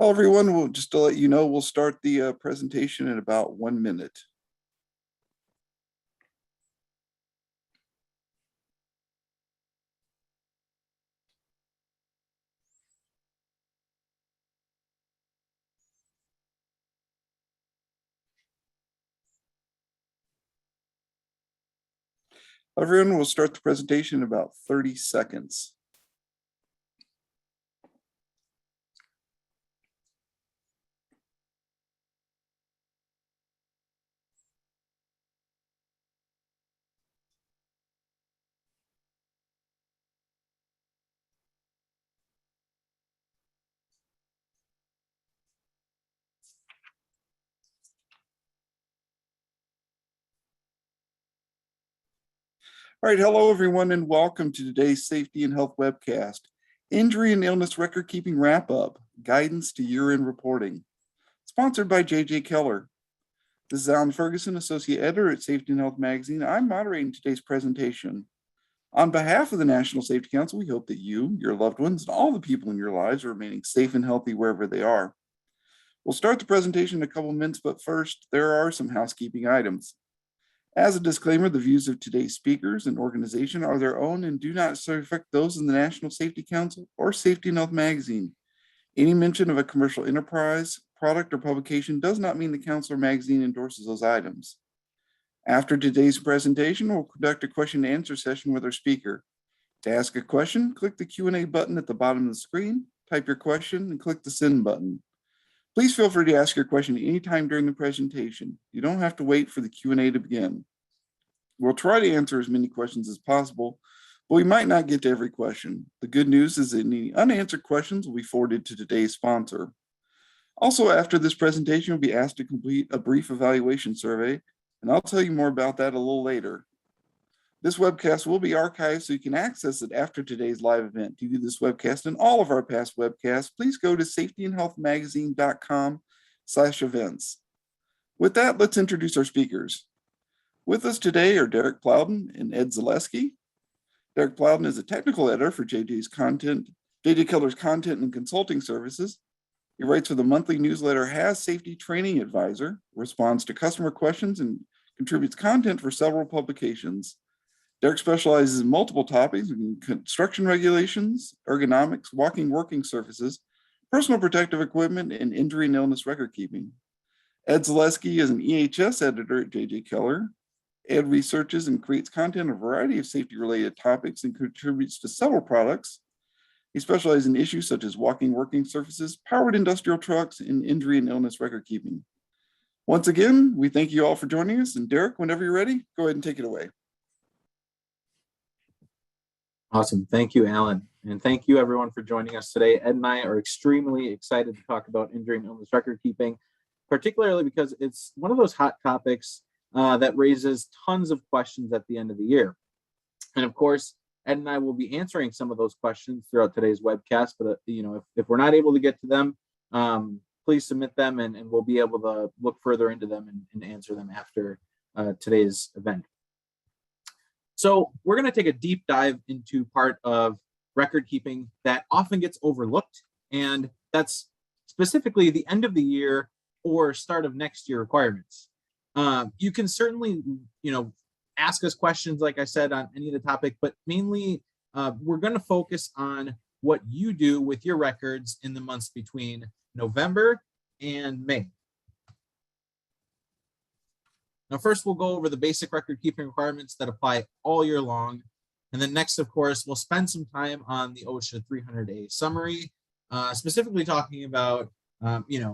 Hello, everyone. Just to let you know, we'll start the presentation in about 1 minute. Everyone, we'll start the presentation in about 30 seconds. All right, hello everyone, and welcome to today's Safety and Health webcast, Injury and Illness Record Keeping Wrap-Up, Guidance to Year-End Reporting, sponsored by J.J. Keller. This is Alan Ferguson, Associate Editor at Safety and Health Magazine. I'm moderating today's presentation. On behalf of the National Safety Council, we hope that you, your loved ones, and all the people in your lives are remaining safe and healthy wherever they are. We'll start the presentation in a couple minutes, but first, there are some housekeeping items. As a disclaimer, the views of today's speakers and organization are their own and do not necessarily affect those in the National Safety Council or Safety and Health Magazine. Any mention of a commercial enterprise, product, or publication does not mean the Council or magazine endorses those items. After today's presentation, we'll conduct a question and answer session with our speaker. To ask a question, click the Q&A button at the bottom of the screen, type your question, and click the send button. Please feel free to ask your question anytime during the presentation. You don't have to wait for the Q&A to begin. We'll try to answer as many questions as possible, but we might not get to every question. The good news is that any unanswered questions will be forwarded to today's sponsor. Also, after this presentation, you'll be asked to complete a brief evaluation survey, and I'll tell you more about that a little later. This webcast will be archived so you can access it after today's live event. To view this webcast and all of our past webcasts, please go to safetyandhealthmagazine.com/events. With that, let's introduce our speakers. With us today are Derek Plowden and Ed Zaleski. Derek Plowden is a technical editor for J.J. Keller's content and consulting services. He writes for the monthly newsletter Has Safety Training Advisor, responds to customer questions, and contributes content for several publications. Derek specializes in multiple topics, including construction regulations, ergonomics, working surfaces, personal protective equipment, and injury and illness record keeping. Ed Zaleski is an EHS editor at J.J. Keller. Ed researches and creates content on a variety of safety-related topics and contributes to several products. He specializes in issues such as working surfaces, powered industrial trucks, and injury and illness record keeping. Once again, we thank you all for joining us. And Derek, whenever you're ready, go ahead and take it away. Awesome. Thank you, Alan. And thank you, everyone, for joining us today. Ed and I are extremely excited to talk about injury and illness record keeping, particularly because it's one of those hot topics that raises tons of questions at the end of the year. And of course, Ed and I will be answering some of those questions throughout today's webcast. But if we're not able to get to them, please submit them, and we'll be able to look further into them and answer them after today's event. So we're going to take a deep dive into part of record keeping that often gets overlooked, and that's specifically the end of the year or start of next year requirements. You can certainly, ask us questions, like I said, on any of the topic, but mainly we're going to focus on what you do with your records in the months between November and May. Now, first, we'll go over the basic record keeping requirements that apply all year long. And then next, of course, we'll spend some time on the OSHA 300A summary, specifically talking about,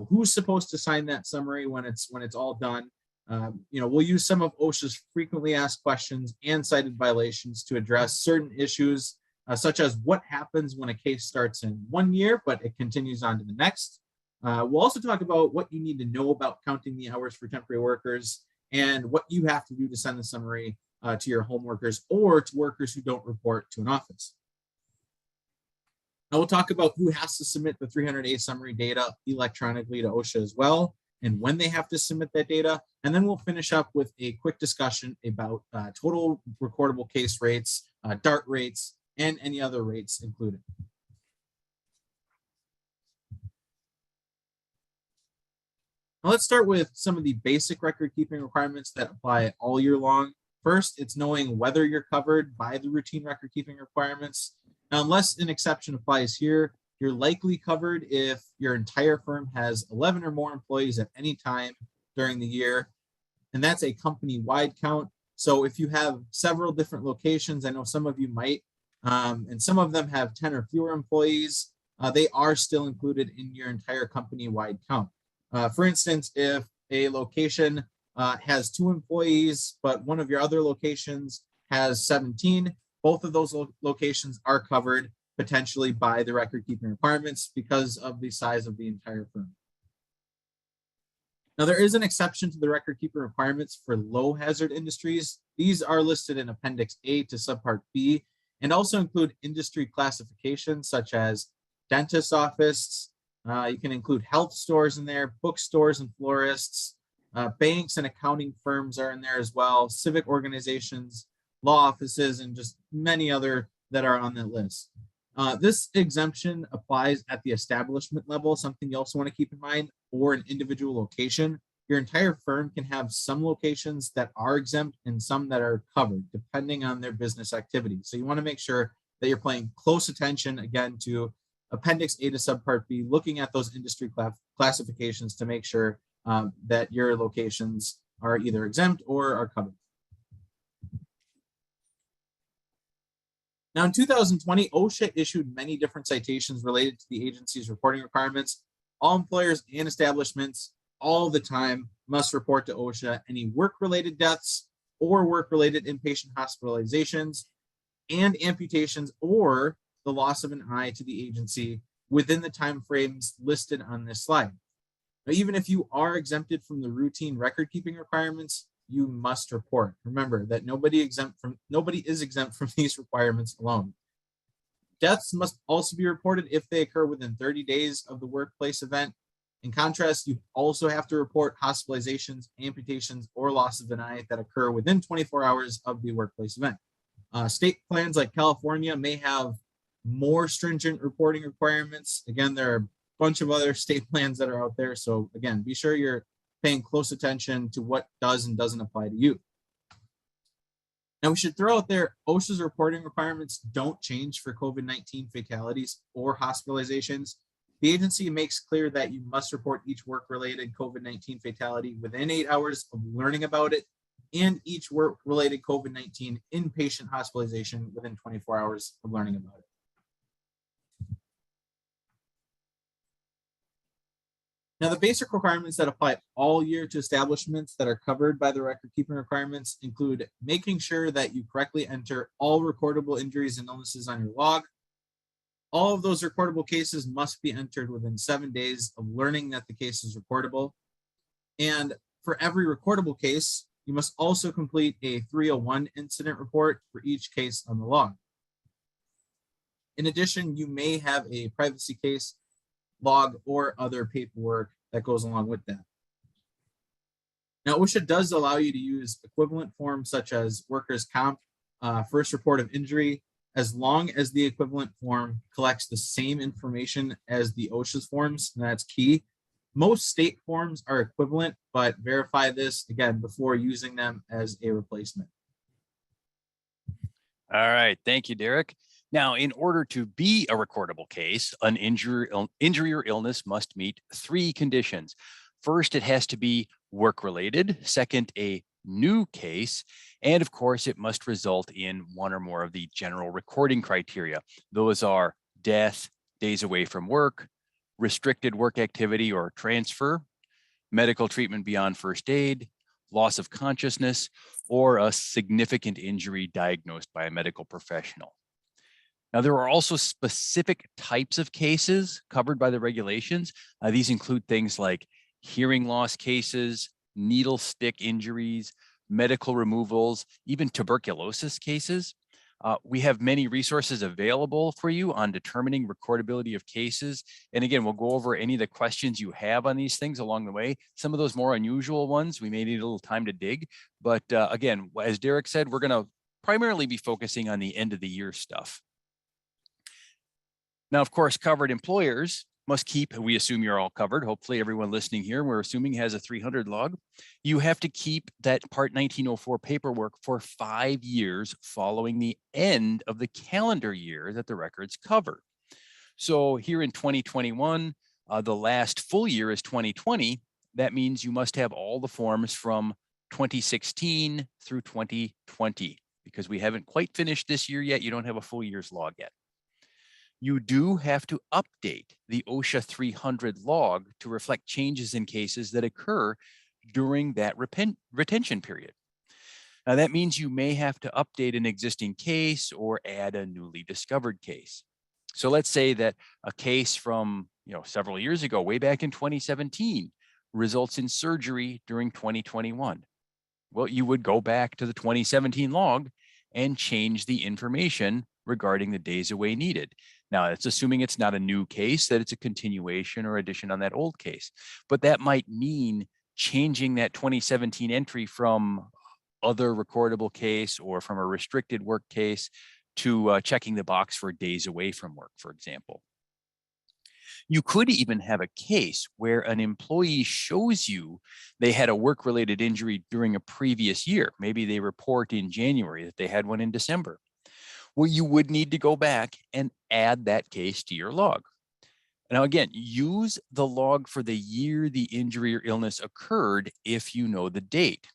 who's supposed to sign that summary when it's all done. We'll use some of OSHA's frequently asked questions and cited violations to address certain issues, such as what happens when a case starts in 1 year, but it continues on to the next. We'll also talk about what you need to know about counting the hours for temporary workers and what you have to do to send the summary to your home workers or to workers who don't report to an office. Now we'll talk about who has to submit the 300A summary data electronically to OSHA as well, and when they have to submit that data. And then we'll finish up with a quick discussion about total recordable case rates, DART rates, and any other rates included. Now let's start with some of the basic record keeping requirements that apply all year long. First, it's knowing whether you're covered by the routine record keeping requirements. Now, unless an exception applies here, you're likely covered if your entire firm has 11 or more employees at any time during the year, and that's a company-wide count. So if you have several different locations, I know some of you might, and some of them have 10 or fewer employees, they are still included in your entire company-wide count. For instance, if a location has 2 employees, but one of your other locations has 17, both of those locations are covered potentially by the record keeping requirements because of the size of the entire firm. Now, there is an exception to the record keeping requirements for low hazard industries. These are listed in Appendix A to Subpart B and also include industry classifications such as dentist office. You can include health stores in there, bookstores and florists, banks and accounting firms are in there as well, civic organizations, law offices, and just many other that are on that list. This exemption applies at the establishment level, something you also want to keep in mind, or an individual location. Your entire firm can have some locations that are exempt and some that are covered, depending on their business activity. So you want to make sure that you're paying close attention, again, to Appendix A to Subpart B, looking at those industry classifications to make sure that your locations are either exempt or are covered. Now, in 2020, OSHA issued many different citations related to the agency's reporting requirements. All employers and establishments all the time must report to OSHA any work-related deaths or work-related inpatient hospitalizations and amputations or the loss of an eye to the agency within the timeframes listed on this slide. Now, even if you are exempted from the routine record-keeping requirements, you must report. Remember that nobody is exempt from these requirements alone. Deaths must also be reported if they occur within 30 days of the workplace event. In contrast, you also have to report hospitalizations, amputations, or loss of an eye that occur within 24 hours of the workplace event. State plans like California may have more stringent reporting requirements. Again, there are a bunch of other state plans that are out there. So again, be sure you're paying close attention to what does and doesn't apply to you. Now, we should throw out there, OSHA's reporting requirements don't change for COVID-19 fatalities or hospitalizations. The agency makes clear that you must report each work-related COVID-19 fatality within 8 hours of learning about it and each work-related COVID-19 inpatient hospitalization within 24 hours of learning about it. Now, the basic requirements that apply all year to establishments that are covered by the record keeping requirements include making sure that you correctly enter all recordable injuries and illnesses on your log. All of those recordable cases must be entered within 7 days of learning that the case is reportable. And for every recordable case, you must also complete a 301 incident report for each case on the log. In addition, you may have a privacy case log or other paperwork that goes along with that. Now, OSHA does allow you to use equivalent forms such as workers' comp, first report of injury, as long as the equivalent form collects the same information as the OSHA's forms, and that's key. Most state forms are equivalent, but verify this again before using them as a replacement. All right, thank you, Derek. Now, in order to be a recordable case, an injury or illness must meet 3 conditions. First, it has to be work-related. Second, a new case. And of course, it must result in one or more of the general recording criteria. Those are death, days away from work, restricted work activity or transfer, medical treatment beyond first aid, loss of consciousness, or a significant injury diagnosed by a medical professional. Now, there are also specific types of cases covered by the regulations. These include things like hearing loss cases, needle stick injuries, medical removals, even tuberculosis cases. We have many resources available for you on determining recordability of cases. And again, we'll go over any of the questions you have on these things along the way. Some of those more unusual ones, we may need a little time to dig. But again, as Derek said, we're going to primarily be focusing on the end of the year stuff. Now, of course, covered employers must keep, we assume you're all covered. Hopefully everyone listening here, we're assuming has a 300 log. You have to keep that Part 1904 paperwork for 5 years following the end of the calendar year that the records cover. So here in 2021, the last full year is 2020. That means you must have all the forms from 2016 through 2020, because we haven't quite finished this year yet. You don't have a full year's log yet. You do have to update the OSHA 300 log to reflect changes in cases that occur during that retention period. Now that means you may have to update an existing case or add a newly discovered case. So let's say that a case from several years ago, way back in 2017, results in surgery during 2021. Well, you would go back to the 2017 log and change the information regarding the days away needed. Now, it's assuming it's not a new case, that it's a continuation or addition on that old case. But that might mean changing that 2017 entry from other recordable case or from a restricted work case to checking the box for days away from work, for example. You could even have a case where an employee shows you they had a work-related injury during a previous year. Maybe they report in January that they had one in December. Well, you would need to go back and add that case to your log. Now, again, use the log for the year the injury or illness occurred if you know the date.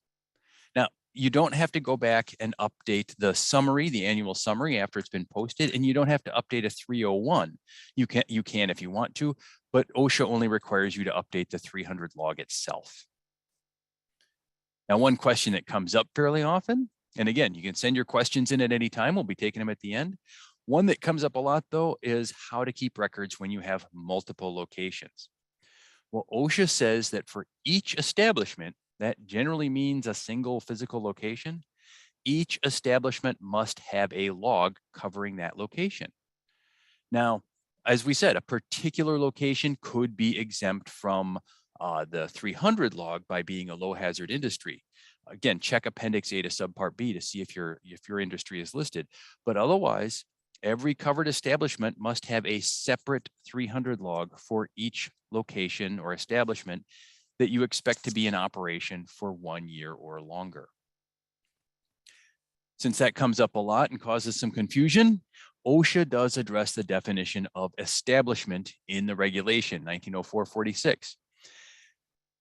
Now, you don't have to go back and update the summary, the annual summary after it's been posted, and you don't have to update a 301. You can if you want to, but OSHA only requires you to update the 300 log itself. Now, one question that comes up fairly often, and again, you can send your questions in at any time. We'll be taking them at the end. One that comes up a lot, though, is how to keep records when you have multiple locations. Well, OSHA says that for each establishment, that generally means a single physical location, each establishment must have a log covering that location. Now, as we said, a particular location could be exempt from the 300 log by being a low hazard industry. Again, check Appendix A to Subpart B to see if your industry is listed. But otherwise, every covered establishment must have a separate 300 log for each location or establishment that you expect to be in operation for 1 year or longer. Since that comes up a lot and causes some confusion, OSHA does address the definition of establishment in the regulation 1904-46.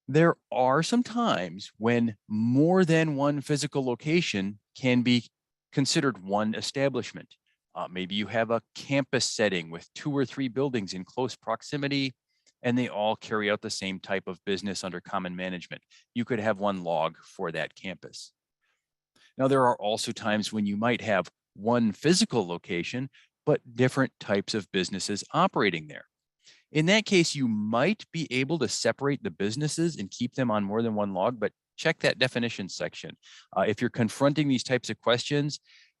There are some times when more than one physical location can be considered one establishment. Maybe you have a campus setting with 2 or 3 buildings in close proximity, and they all carry out the same type of business under common management. You could have one log for that campus. Now, there are also times when you might have one physical location, but different types of businesses operating there. In that case, you might be able to separate the businesses and keep them on more than one log, but check that definition section. If you're confronting these types of questions,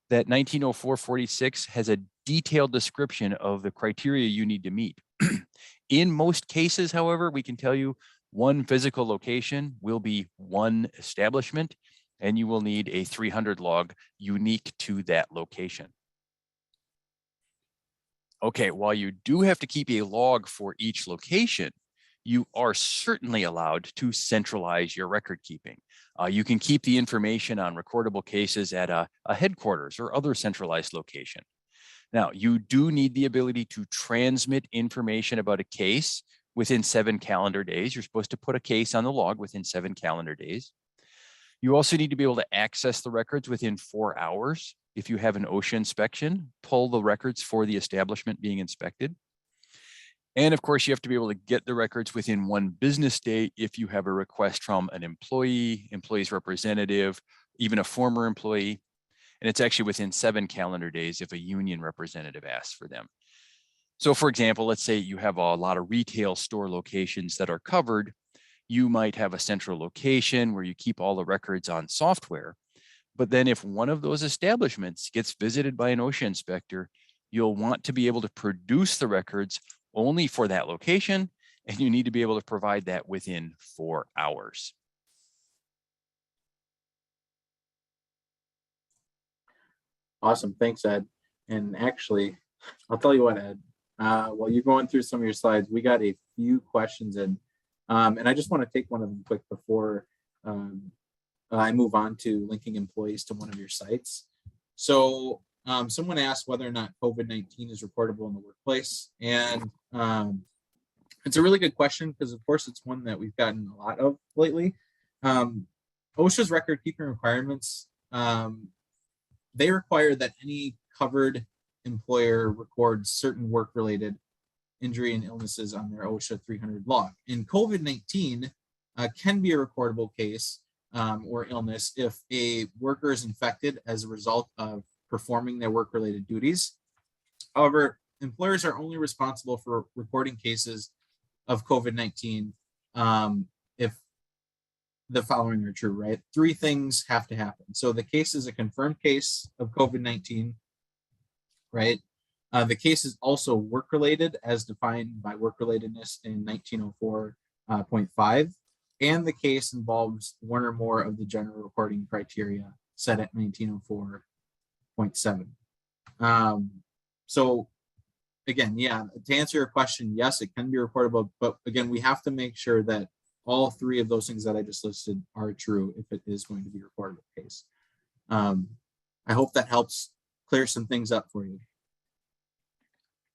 that 1904-46 has a detailed description of the criteria you need to meet. In most cases, however, we can tell you one physical location will be one establishment, and you will need a 300 log unique to that location. Okay, while you do have to keep a log for each location, you are certainly allowed to centralize your record keeping. You can keep the information on recordable cases at a headquarters or other centralized location. Now, you do need the ability to transmit information about a case within 7 calendar days. You're supposed to put a case on the log within 7 calendar days. You also need to be able to access the records within 4 hours. If you have an OSHA inspection, pull the records for the establishment being inspected. And of course, you have to be able to get the records within 1 business day if you have a request from an employee, employee's representative, even a former employee. And it's actually within 7 calendar days if a union representative asks for them. So for example, let's say you have a lot of retail store locations that are covered. You might have a central location where you keep all the records on software. But then if one of those establishments gets visited by an OSHA inspector, you'll want to be able to produce the records only for that location, and you need to be able to provide that within 4 hours. Awesome. Thanks, Ed. And actually, I'll tell you what, Ed, While you're going through some of your slides, we got a few questions in, and I just want to take one of them quick before I move on to linking employees to one of your sites. So someone asked whether or not COVID-19 is reportable in the workplace, and it's a really good question because, of course, it's one that we've gotten a lot of lately. OSHA's record keeping requirements, they require that any covered employer records certain work-related injury and illnesses on their OSHA 300 log. And COVID-19 can be a recordable case or illness if a worker is infected as a result of performing their work-related duties. However, employers are only responsible for recording cases of COVID-19 if the following are true, right? Three things have to happen. So the case is a confirmed case of COVID-19, right? The case is also work-related as defined by work-relatedness in 1904.5, and the case involves one or more of the general reporting criteria set at 1904.7. So again, yeah, to answer your question, yes, it can be reportable, but again, we have to make sure that all three of those things that I just listed are true if it is going to be a reportable case. I hope that helps clear some things up for you.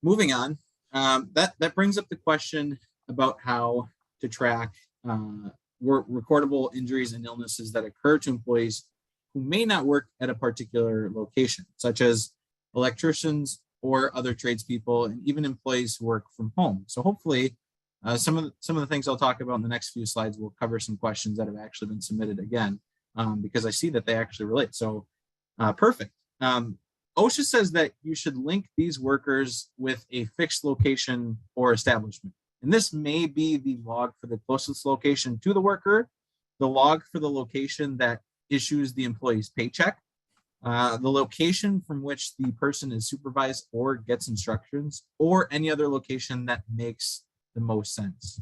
Moving on, that brings up the question about how to track recordable injuries and illnesses that occur to employees who may not work at a particular location, such as electricians or other tradespeople, and even employees who work from home. So hopefully, some of the things I'll talk about in the next few slides will cover some questions that have actually been submitted again, because I see that they actually relate. So perfect. OSHA says that you should link these workers with a fixed location or establishment. And this may be the log for the closest location to the worker, the log for the location that issues the employee's paycheck, the location from which the person is supervised or gets instructions, or any other location that makes the most sense.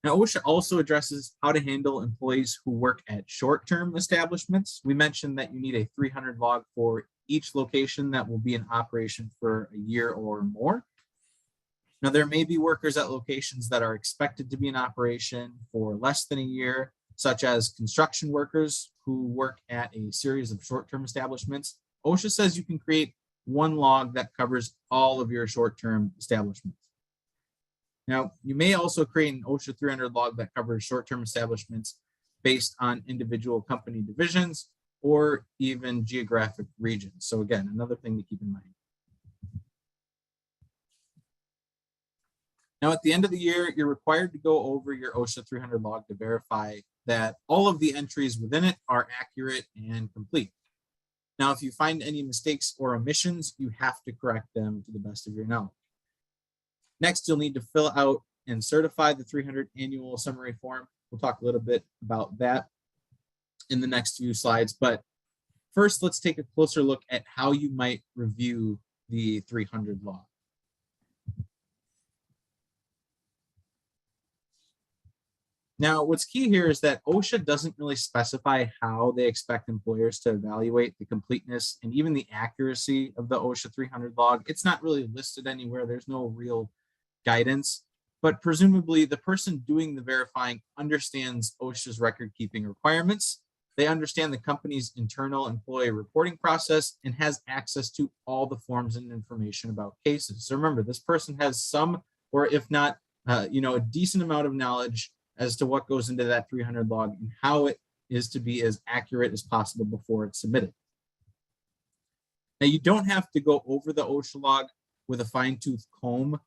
Now, OSHA also addresses how to handle employees who work at short-term establishments. We mentioned that you need a 300 log for each location that will be in operation for a year or more. Now, there may be workers at locations that are expected to be in operation for less than a year, such as construction workers who work at a series of short-term establishments. OSHA says you can create one log that covers all of your short-term establishments. Now, you may also create an OSHA 300 log that covers short-term establishments based on individual company divisions or even geographic regions. So again, another thing to keep in mind. Now, at the end of the year, you're required to go over your OSHA 300 log to verify that all of the entries within it are accurate and complete. Now, if you find any mistakes or omissions, you have to correct them to the best of your knowledge. Next, you'll need to fill out and certify the 300 annual summary form. We'll talk a little bit about that in the next few slides, but first, let's take a closer look at how you might review the 300 log. Now, what's key here is that OSHA doesn't really specify how they expect employers to evaluate the completeness and even the accuracy of the OSHA 300 log. It's not really listed anywhere. There's no real guidance, but presumably the person doing the verifying understands OSHA's record keeping requirements. They understand the company's internal employee reporting process and has access to all the forms and information about cases. So remember, this person has some, or if not, a decent amount of knowledge as to what goes into that 300 log and how it is to be as accurate as possible before it's submitted. Now, you don't have to go over the OSHA log with a fine-tooth comb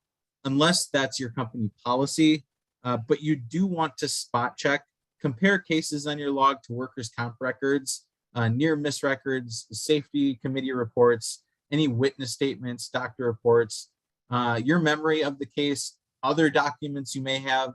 unless that's your company policy, but you do want to spot check, compare cases on your log to workers' comp records, near miss records, safety committee reports, any witness statements, doctor reports, your memory of the case, other documents you may have,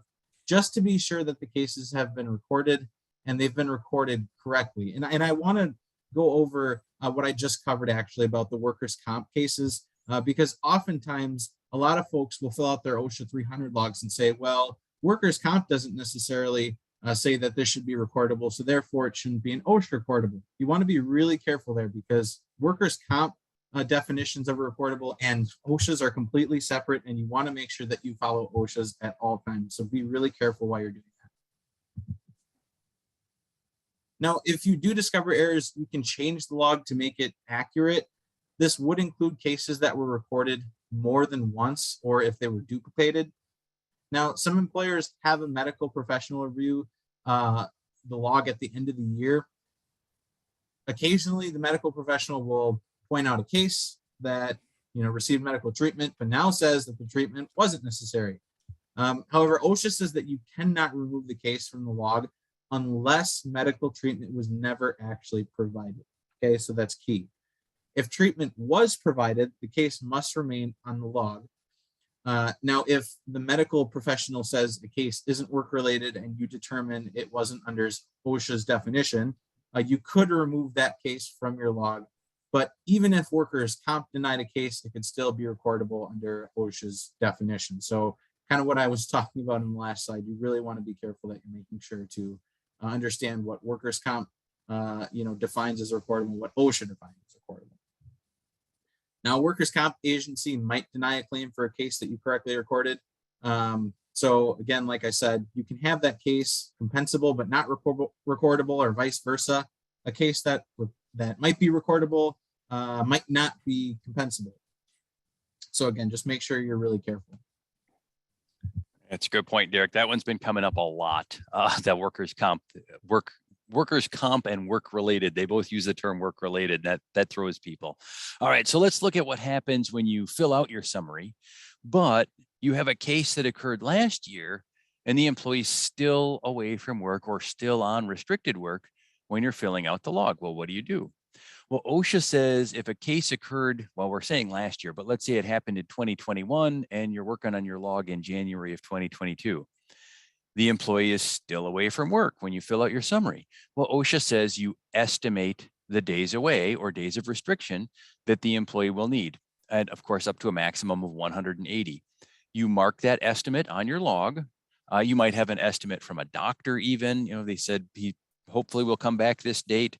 just to be sure that the cases have been recorded and they've been recorded correctly. And I want to go over what I just covered actually about the workers' comp cases, because oftentimes a lot of folks will fill out their OSHA 300 logs and say, well, workers' comp doesn't necessarily say that this should be recordable, so therefore it shouldn't be an OSHA recordable. You want to be really careful there because workers' comp definitions of a recordable, and OSHAs are completely separate, and you want to make sure that you follow OSHAs at all times. So be really careful while you're doing that. Now, if you do discover errors, you can change the log to make it accurate. This would include cases that were recorded more than once, or if they were duplicated. Now, some employers have a medical professional review the log at the end of the year. Occasionally, the medical professional will point out a case that received medical treatment, but now says that the treatment wasn't necessary. However, OSHA says that you cannot remove the case from the log unless medical treatment was never actually provided. Okay, so that's key. If treatment was provided, the case must remain on the log. Now, if the medical professional says the case isn't work-related and you determine it wasn't under OSHA's definition, you could remove that case from your log. But even if workers' comp denied a case, it could still be recordable under OSHA's definition. So kind of what I was talking about in the last slide, you really want to be careful that you're making sure to understand what workers' comp defines as recordable, what OSHA defines as recordable. Now, workers' comp agency might deny a claim for a case that you correctly recorded. So again, like I said, you can have that case compensable but not recordable, or vice versa. A case that might be recordable might not be compensable. So again, just make sure you're really careful. That's a good point, Derek. That one's been coming up a lot. That workers' comp and work related. They both use the term work related. That throws people. All right, so let's look at what happens when you fill out your summary, but you have a case that occurred last year and the employee's still away from work or still on restricted work when you're filling out the log. Well, what do? Well, OSHA says if a case occurred, well, we're saying last year, but let's say it happened in 2021 and you're working on your log in January of 2022. The employee is still away from work when you fill out your summary. Well, OSHA says you estimate the days away or days of restriction that the employee will need. And of course, up to a maximum of 180. You mark that estimate on your log. You might have an estimate from a doctor even. They said he hopefully will come back this date.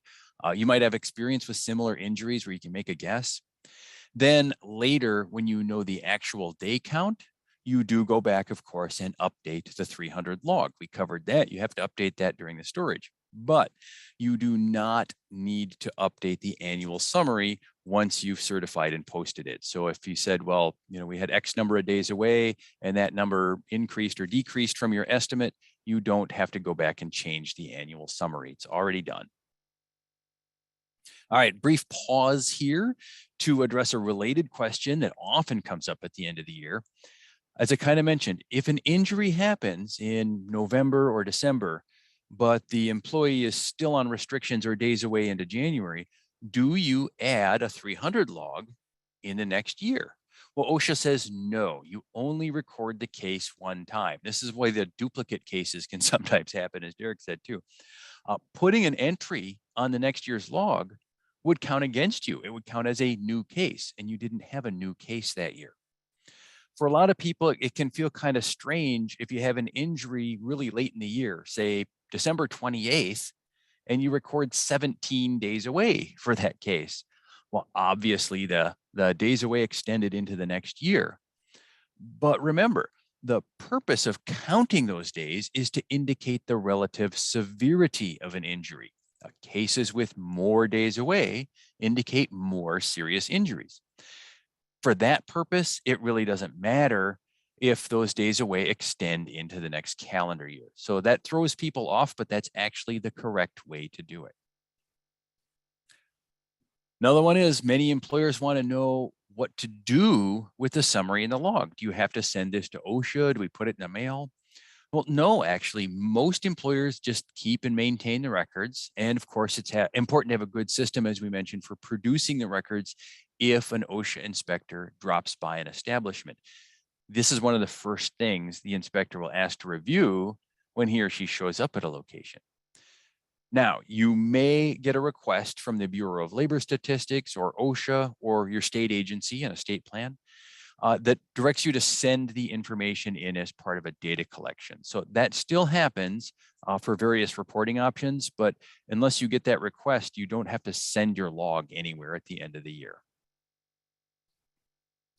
You might have experience with similar injuries where you can make a guess. Then later, when you know the actual day count, you do go back, of course, and update the 300 log. We covered that. You have to update that during the storage, but you do not need to update the annual summary once you've certified and posted it. So if you said, well, we had X number of days away and that number increased or decreased from your estimate, you don't have to go back and change the annual summary. It's already done. All right, brief pause here to address a related question that often comes up at the end of the year. As I kind of mentioned, if an injury happens in November or December, but the employee is still on restrictions or days away into January, do you add a 300 log in the next year? Well, OSHA says no, you only record the case one time. This is why the duplicate cases can sometimes happen, as Derek said too. Putting an entry on the next year's log would count against you. It would count as a new case, and you didn't have a new case that year. For a lot of people, it can feel kind of strange if you have an injury really late in the year, say December 28th, and you record 17 days away for that case. Well, obviously the days away extended into the next year. But remember, the purpose of counting those days is to indicate the relative severity of an injury. Cases with more days away indicate more serious injuries. For that purpose, it really doesn't matter if those days away extend into the next calendar year. So that throws people off, but that's actually the correct way to do it. Another one is many employers want to know what to do with the summary and the log. Do you have to send this to OSHA? Do we put it in the mail? Well, no, actually, most employers just keep and maintain the records. And of course, it's important to have a good system, as we mentioned, for producing the records if an OSHA inspector drops by an establishment. This is one of the first things the inspector will ask to review when he or she shows up at a location. Now, you may get a request from the Bureau of Labor Statistics or OSHA or your state agency in a state plan that directs you to send the information in as part of a data collection. So that still happens for various reporting options, but unless you get that request, you don't have to send your log anywhere at the end of the year.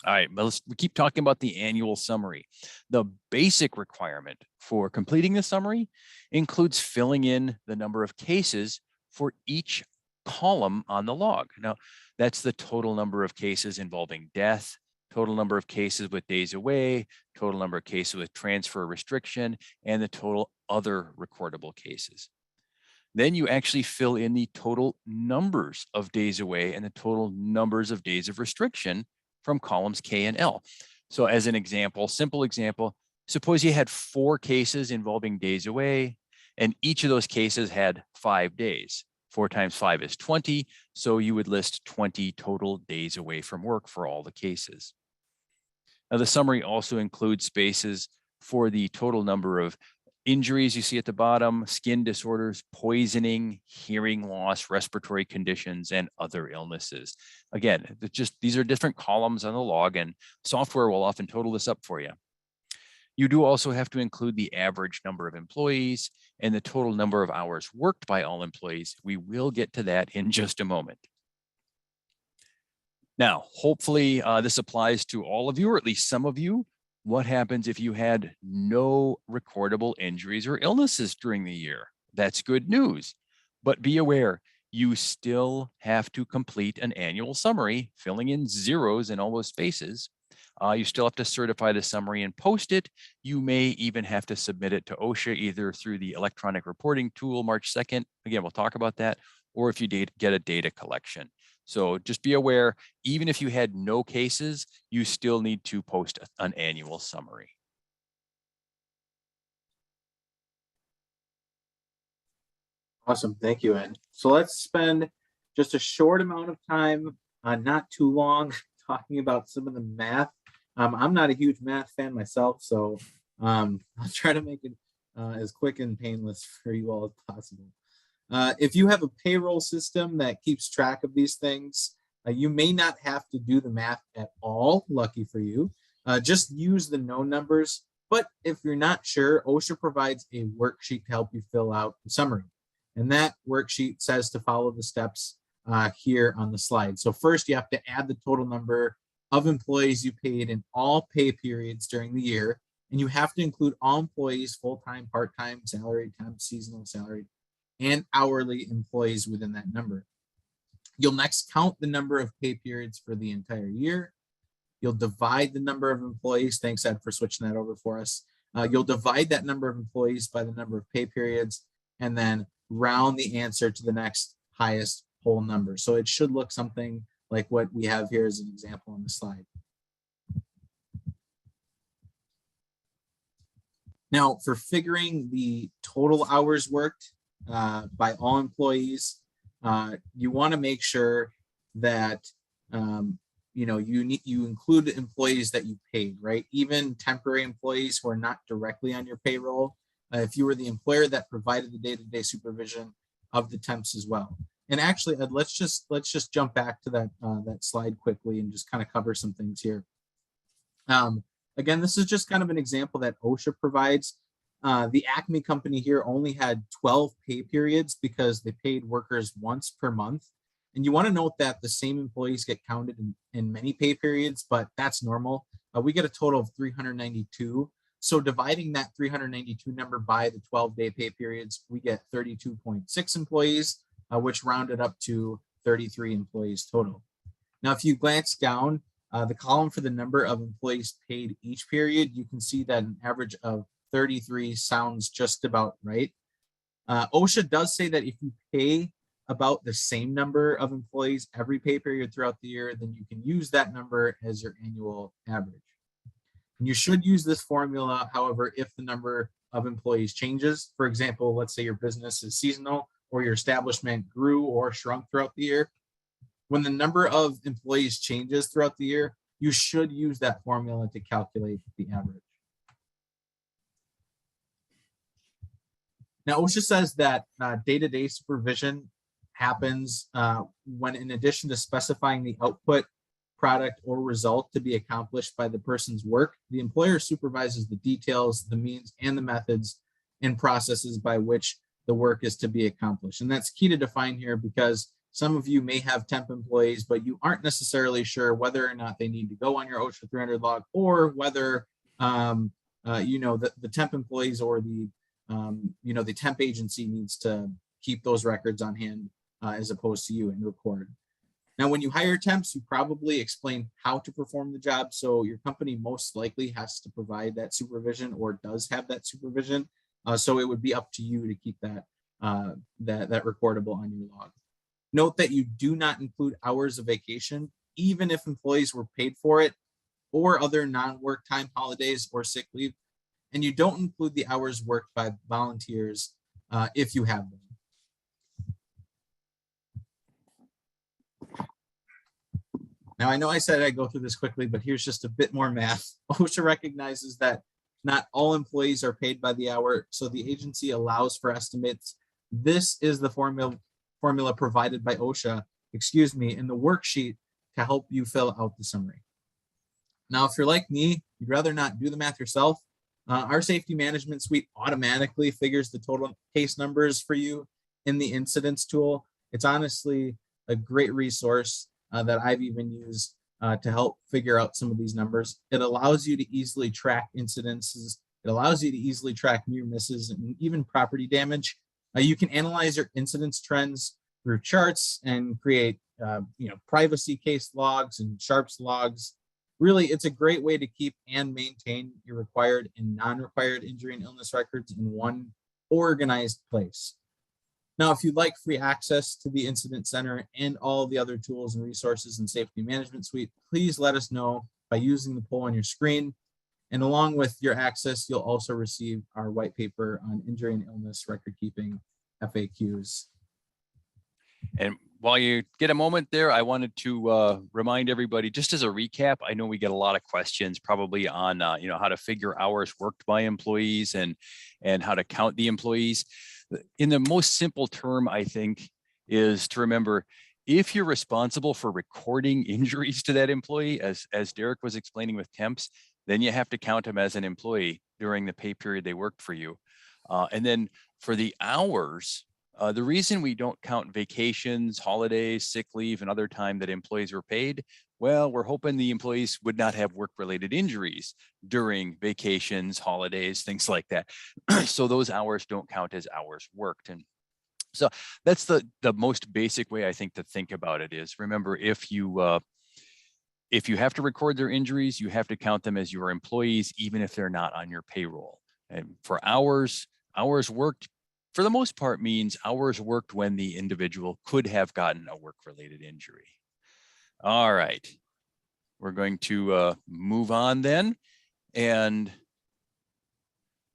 All right, we keep talking about the annual summary. The basic requirement for completing the summary includes filling in the number of cases for each column on the log. Now, that's the total number of cases involving death, total number of cases with days away, total number of cases with transfer restriction, and the total other recordable cases. Then you actually fill in the total numbers of days away and the total numbers of days of restriction from columns K and L. So as an example, simple example, suppose you had 4 cases involving days away, and each of those cases had 5 days. 4 times 5 is 20. So you would list 20 total days away from work for all the cases. Now, the summary also includes spaces for the total number of injuries you see at the bottom, skin disorders, poisoning, hearing loss, respiratory conditions, and other illnesses. Again, these are different columns on the log, and software will often total this up for you. You do also have to include the average number of employees and the total number of hours worked by all employees. We will get to that in just a moment. Now, hopefully this applies to all of you, or at least some of you. What happens if you had no recordable injuries or illnesses during the year? That's good news, but be aware, you still have to complete an annual summary, filling in zeros in all those spaces. You still have to certify the summary and post it. You may even have to submit it to OSHA, either through the electronic reporting tool March 2nd. Again, we'll talk about that, or if you get a data collection. So just be aware, even if you had no cases, you still need to post an annual summary. Awesome, thank you, Ed. So let's spend just a short amount of time, not too long, talking about some of the math. I'm not a huge math fan myself, so I'll try to make it as quick and painless for you all as possible. If you have a payroll system that keeps track of these things, you may not have to do the math at all, lucky for you. Just use the known numbers, but if you're not sure, OSHA provides a worksheet to help you fill out the summary. And that worksheet says to follow the steps here on the slide. So first you have to add the total number of employees you paid in all pay periods during the year. And you have to include all employees, full-time, part-time, salaried, temp, seasonal, salaried, and hourly employees within that number. You'll next count the number of pay periods for the entire year. You'll divide the number of employees. Thanks, Ed, for switching that over for us. You'll divide that number of employees by the number of pay periods, and then round the answer to the next highest whole number. So it should look something like what we have here as an example on the slide. Now, for figuring the total hours worked by all employees, you want to make sure that you include employees that you paid, right? Even temporary employees who are not directly on your payroll. If you were the employer that provided the day-to-day supervision of the temps as well. And actually, Ed, let's just jump back to that slide quickly and just kind of cover some things here. Again, this is just kind of an example that OSHA provides. The Acme company here only had 12 pay periods because they paid workers once per month. And you want to note that the same employees get counted in many pay periods, but that's normal. We get a total of 392. So dividing that 392 number by the 12-day pay periods, we get 32.6 employees, which rounded up to 33 employees total. Now, if you glance down the column for the number of employees paid each period, you can see that an average of 33 sounds just about right. OSHA does say that if you pay about the same number of employees every pay period throughout the year, then you can use that number as your annual average. And you should use this formula, however, if the number of employees changes. For example, let's say your business is seasonal or your establishment grew or shrunk throughout the year. When the number of employees changes throughout the year, you should use that formula to calculate the average. Now, OSHA says that day-to-day supervision happens when, in addition to specifying the output, product, or result to be accomplished by the person's work, the employer supervises the details, the means, and the methods and processes by which the work is to be accomplished. And that's key to define here because some of you may have temp employees, but you aren't necessarily sure whether or not they need to go on your OSHA 300 log, or whether the temp employees or the temp agency needs to keep those records on hand as opposed to you and record. Now, when you hire temps, you probably explain how to perform the job. So your company most likely has to provide that supervision or does have that supervision. So it would be up to you to keep that recordable on your log. Note that you do not include hours of vacation, even if employees were paid for it, or other non-work time holidays or sick leave. And you don't include the hours worked by volunteers if you have them. Now, I know I said I'd go through this quickly, but here's just a bit more math. OSHA recognizes that not all employees are paid by the hour, so the agency allows for estimates. This is the formula provided by OSHA, in the worksheet to help you fill out the summary. Now, if you're like me, you'd rather not do the math yourself. Our safety management suite automatically figures the total case numbers for you in the incidents tool. It's honestly a great resource that I've even used to help figure out some of these numbers. It allows you to easily track incidences. It allows you to easily track near misses and even property damage. You can analyze your incidence trends through charts and create privacy case logs and sharps logs. Really, it's a great way to keep and maintain your required and non-required injury and illness records in one organized place. Now, if you'd like free access to the Incident Center and all the other tools and resources in Safety Management Suite, please let us know by using the poll on your screen. And along with your access, you'll also receive our white paper on injury and illness record keeping FAQs. And while you get a moment there, I wanted to remind everybody, just as a recap, I know we get a lot of questions probably on how to figure hours worked by employees and how to count the employees. In the most simple term, I think, is to remember, if you're responsible for recording injuries to that employee, as Derek was explaining with temps, then you have to count them as an employee during the pay period they worked for you. And then for the hours, the reason we don't count vacations, holidays, sick leave, and other time that employees were paid, well, we're hoping the employees would not have work-related injuries during vacations, holidays, things like that. So those hours don't count as hours worked. And so that's the most basic way I think to think about it is, remember, if you have to record their injuries, you have to count them as your employees, even if they're not on your payroll. And for hours worked, for the most part, means hours worked when the individual could have gotten a work-related injury. All right, we're going to move on then and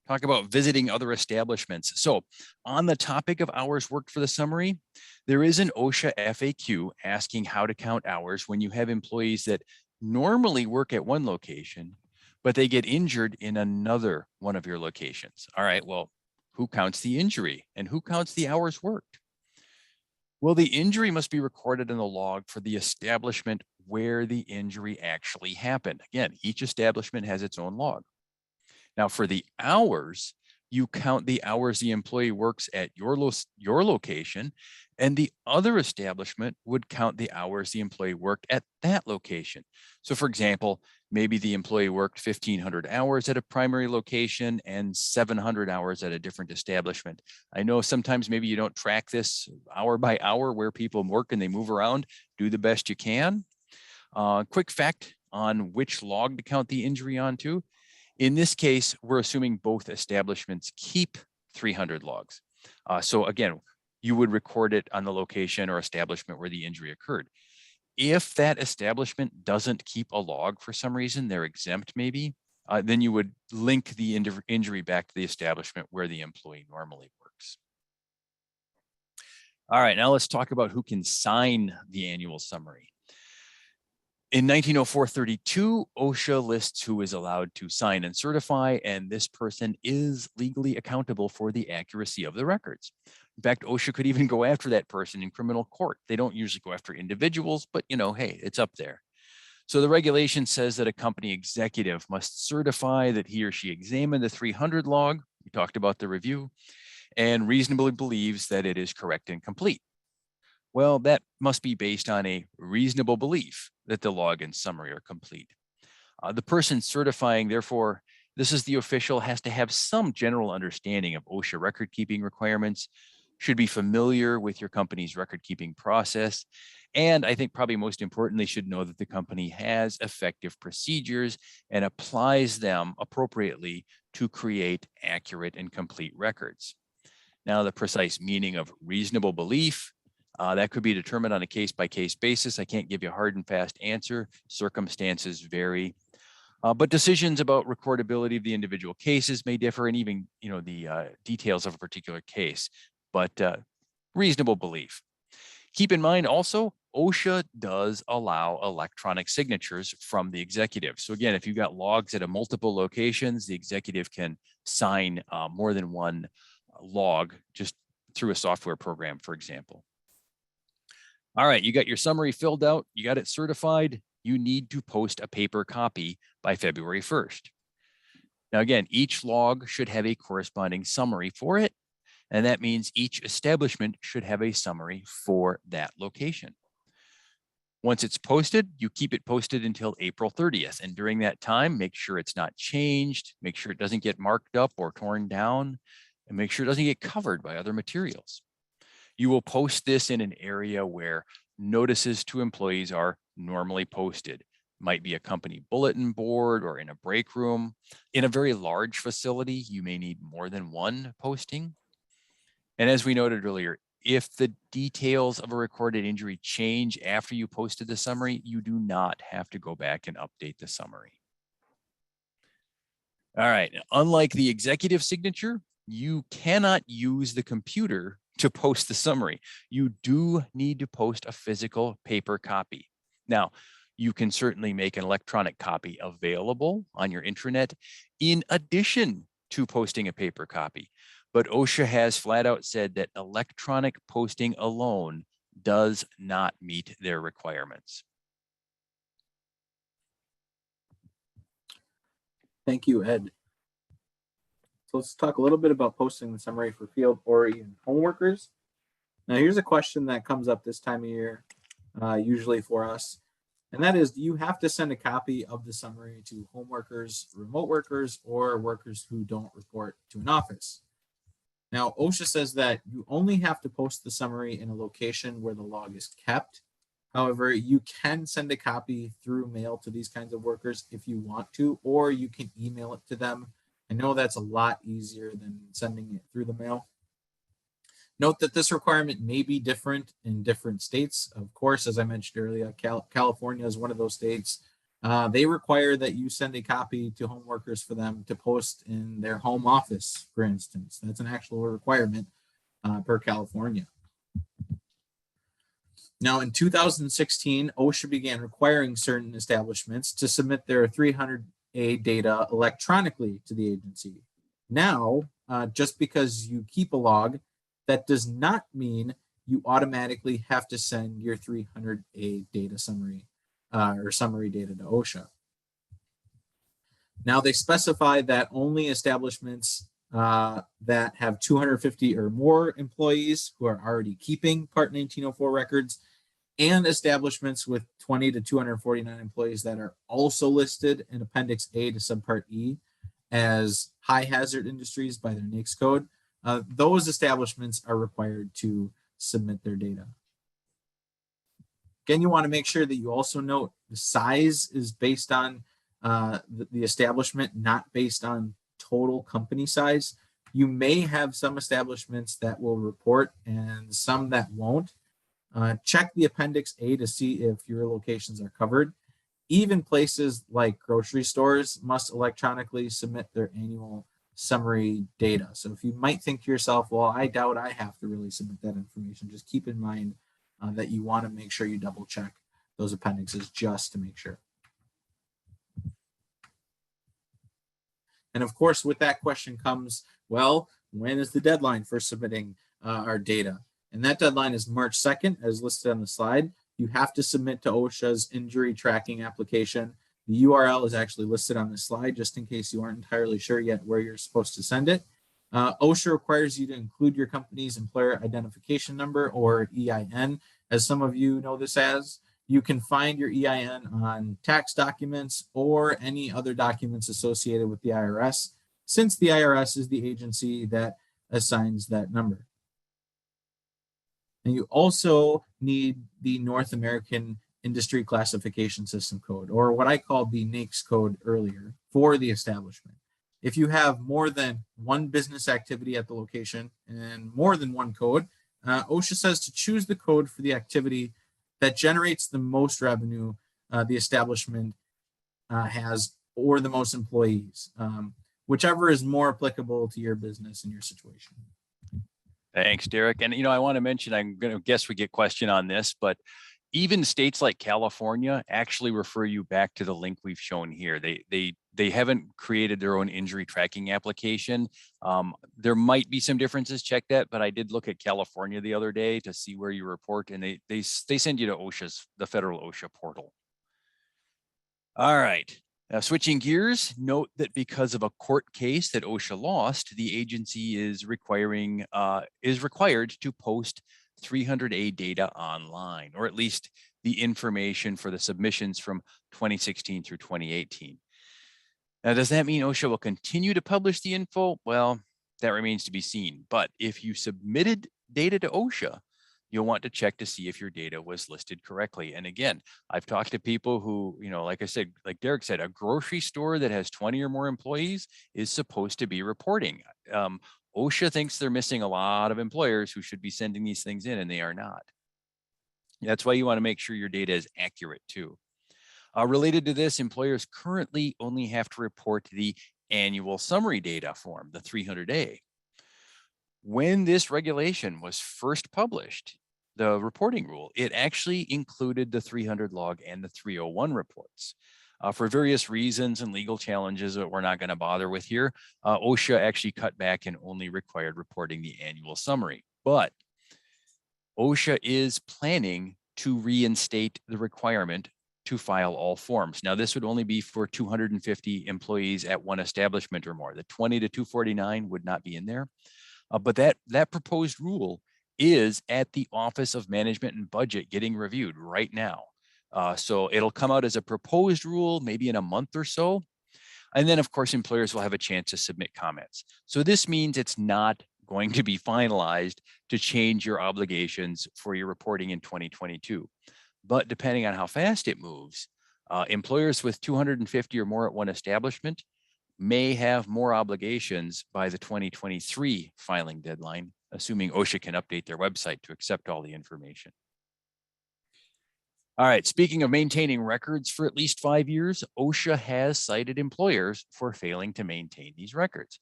talk about visiting other establishments. So on the topic of hours worked for the summary, there is an OSHA FAQ asking how to count hours when you have employees that normally work at one location, but they get injured in another one of your locations. All right, well, who counts the injury and who counts the hours worked? Well, the injury must be recorded in the log for the establishment where the injury actually happened. Again, each establishment has its own log. Now, for the hours, you count the hours the employee works at your location, and the other establishment would count the hours the employee worked at that location. So for example, maybe the employee worked 1,500 hours at a primary location and 700 hours at a different establishment. I know sometimes maybe you don't track this hour by hour where people work and they move around. Do the best you can. Quick fact on which log to count the injury onto. In this case, we're assuming both establishments keep 300 logs. So again, you would record it on the location or establishment where the injury occurred. If that establishment doesn't keep a log for some reason, they're exempt maybe, then you would link the injury back to the establishment where the employee normally works. All right, now let's talk about who can sign the annual summary. In 1904-32, OSHA lists who is allowed to sign and certify, and this person is legally accountable for the accuracy of the records. In fact, OSHA could even go after that person in criminal court. They don't usually go after individuals, but hey, it's up there. So the regulation says that a company executive must certify that he or she examined the 300 log, we talked about the review, and reasonably believes that it is correct and complete. Well, that must be based on a reasonable belief that the log and summary are complete. The person certifying, therefore, this is the official, has to have some general understanding of OSHA record keeping requirements, should be familiar with your company's record keeping process, and I think probably most importantly, should know that the company has effective procedures and applies them appropriately to create accurate and complete records. Now, the precise meaning of reasonable belief, that could be determined on a case-by-case basis. I can't give you a hard and fast answer. Circumstances vary. But decisions about recordability of the individual cases may differ, and even the details of a particular case. But reasonable belief. Keep in mind also, OSHA does allow electronic signatures from the executive. So again, if you've got logs at multiple locations, the executive can sign more than one log just through a software program, for example. All right, you got your summary filled out, you got it certified, you need to post a paper copy by February 1st. Now again, each log should have a corresponding summary for it, and that means each establishment should have a summary for that location. Once it's posted, you keep it posted until April 30th. And during that time, make sure it's not changed, make sure it doesn't get marked up or torn down, and make sure it doesn't get covered by other materials. You will post this in an area where notices to employees are normally posted. Might be a company bulletin board or in a break room. In a very large facility, you may need more than one posting. And as we noted earlier, if the details of a recorded injury change after you posted the summary, you do not have to go back and update the summary. All right, unlike the executive signature, you cannot use the computer to post the summary. You do need to post a physical paper copy. Now, you can certainly make an electronic copy available on your intranet in addition to posting a paper copy. But OSHA has flat out said that electronic posting alone does not meet their requirements. Thank you, Ed. So let's talk a little bit about posting the summary for field or even home workers. Now, here's a question that comes up this time of year, usually for us, and that is, do you have to send a copy of the summary to home workers, remote workers, or workers who don't report to an office? Now, OSHA says that you only have to post the summary in a location where the log is kept. However, you can send a copy through mail to these kinds of workers if you want to, or you can email it to them. I know that's a lot easier than sending it through the mail. Note that this requirement may be different in different states. Of course, as I mentioned earlier, California is one of those states. They require that you send a copy to home workers for them to post in their home office, for instance. That's an actual requirement per California. Now, in 2016, OSHA began requiring certain establishments to submit their 300A data electronically to the agency. Now, just because you keep a log, that does not mean you automatically have to send your 300A data summary or summary data to OSHA. Now, they specify that only establishments that have 250 or more employees who are already keeping Part 1904 records, and establishments with 20 to 249 employees that are also listed in Appendix A to Subpart E as high hazard industries by their NAICS code, those establishments are required to submit their data. Again, you want to make sure that you also note the size is based on the establishment, not based on total company size. You may have some establishments that will report and some that won't. Check the Appendix A to see if your locations are covered. Even places like grocery stores must electronically submit their annual summary data. So if you might think to yourself, well, I doubt I have to really submit that information, just keep in mind that you want to make sure you double check those appendixes just to make sure. And of course, with that question comes, well, when is the deadline for submitting our data? And that deadline is March 2nd, as listed on the slide. You have to submit to OSHA's injury tracking application. The URL is actually listed on the slide, just in case you aren't entirely sure yet where you're supposed to send it. OSHA requires you to include your company's employer identification number, or EIN, as some of you know this as. You can find your EIN on tax documents or any other documents associated with the IRS, since the IRS is the agency that assigns that number. And you also need the North American Industry Classification System code, or what I called the NAICS code earlier, for the establishment. If you have more than one business activity at the location and more than one code, OSHA says to choose the code for the activity that generates the most revenue the establishment has, or the most employees, whichever is more applicable to your business and your situation. Thanks, Derek. And, I want to mention, I'm going to guess we get question on this, but even states like California actually refer you back to the link we've shown here. They haven't created their own injury tracking application. There might be some differences, check that, but I did look at California the other day to see where you report, and they send you to OSHA's, the federal OSHA portal. All right. Now, switching gears, note that because of a court case that OSHA lost, the agency is required to post 300A data online, or at least the information for the submissions from 2016 through 2018. Now, does that mean OSHA will continue to publish the info? Well, that remains to be seen. But if you submitted data to OSHA, you'll want to check to see if your data was listed correctly. And again, I've talked to people who, like I said, like Derek said, a grocery store that has 20 or more employees is supposed to be reporting. OSHA thinks they're missing a lot of employers who should be sending these things in, and they are not. That's why you want to make sure your data is accurate too. Related to this, employers currently only have to report the annual summary data form, the 300A. When this regulation was first published, the reporting rule, it actually included the 300 log and the 301 reports. For various reasons and legal challenges that we're not going to bother with here, OSHA actually cut back and only required reporting the annual summary. But OSHA is planning to reinstate the requirement to file all forms. Now, this would only be for 250 employees at one establishment or more. The 20 to 249 would not be in there. But that proposed rule is at the Office of Management and Budget getting reviewed right now. So it'll come out as a proposed rule maybe in a month or so. And then, of course, employers will have a chance to submit comments. So this means it's not going to be finalized to change your obligations for your reporting in 2022. But depending on how fast it moves, employers with 250 or more at one establishment may have more obligations by the 2023 filing deadline, assuming OSHA can update their website to accept all the information. All right, speaking of maintaining records for at least 5 years, OSHA has cited employers for failing to maintain these records.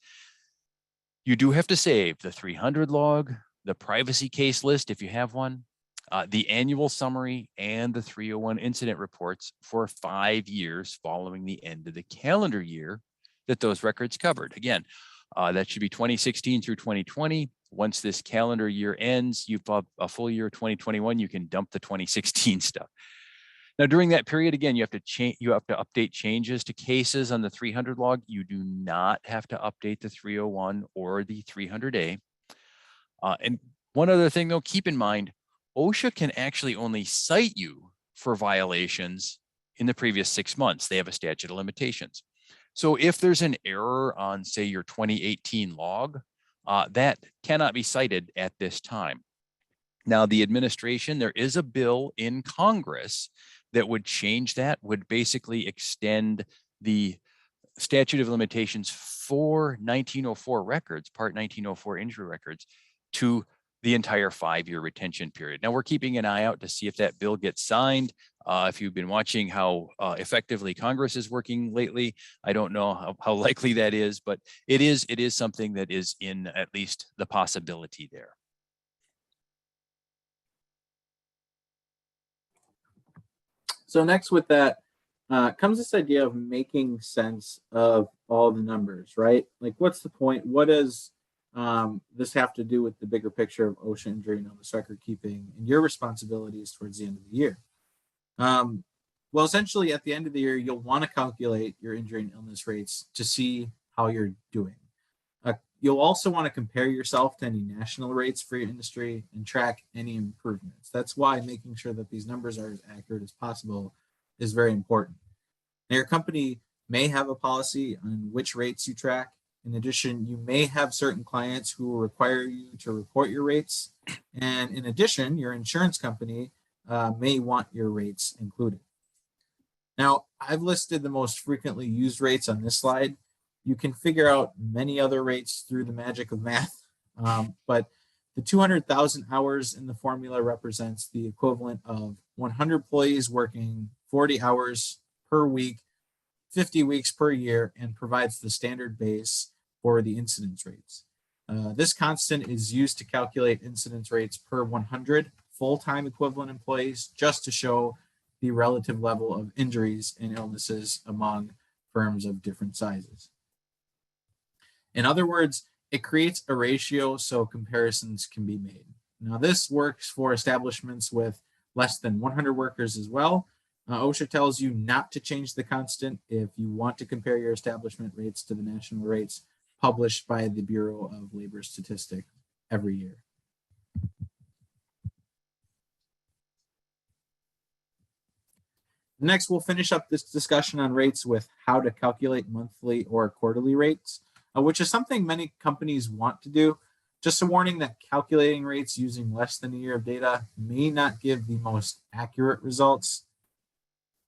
You do have to save the 300 log, the privacy case list if you have one, the annual summary, and the 301 incident reports for 5 years following the end of the calendar year that those records covered. Again, that should be 2016 through 2020. Once this calendar year ends, you've got a full year 2021, you can dump the 2016 stuff. Now, during that period, again, you have to update changes to cases on the 300 log. You do not have to update the 301 or the 300A. And one other thing, though, keep in mind, OSHA can actually only cite you for violations in the previous 6 months. They have a statute of limitations. So if there's an error on, say, your 2018 log, that cannot be cited at this time. Now, the administration, there is a bill in Congress that would change that, would basically extend the statute of limitations for 1904 records, Part 1904 injury records, to the entire 5-year retention period. Now, we're keeping an eye out to see if that bill gets signed. If you've been watching how effectively Congress is working lately, I don't know how likely that is, but it is something that is in at least the possibility there. So next with that comes this idea of making sense of all the numbers, right? Like, what's the point? What does this have to do with the bigger picture of OSHA injury and illness record keeping and your responsibilities towards the end of the year? Well, essentially, at the end of the year, you'll want to calculate your injury and illness rates to see how you're doing. You'll also want to compare yourself to any national rates for your industry and track any improvements. That's why making sure that these numbers are as accurate as possible is very important. Now, your company may have a policy on which rates you track. In addition, you may have certain clients who will require you to report your rates. And in addition, your insurance company may want your rates included. Now, I've listed the most frequently used rates on this slide. You can figure out many other rates through the magic of math, but the 200,000 hours in the formula represents the equivalent of 100 employees working 40 hours per week, 50 weeks per year, and provides the standard base for the incidence rates. This constant is used to calculate incidence rates per 100 full-time equivalent employees, just to show the relative level of injuries and illnesses among firms of different sizes. In other words, it creates a ratio so comparisons can be made. Now, this works for establishments with less than 100 workers as well. OSHA tells you not to change the constant if you want to compare your establishment rates to the national rates published by the Bureau of Labor Statistics every year. Next, we'll finish up this discussion on rates with how to calculate monthly or quarterly rates, which is something many companies want to do. Just a warning that calculating rates using less than a year of data may not give the most accurate results.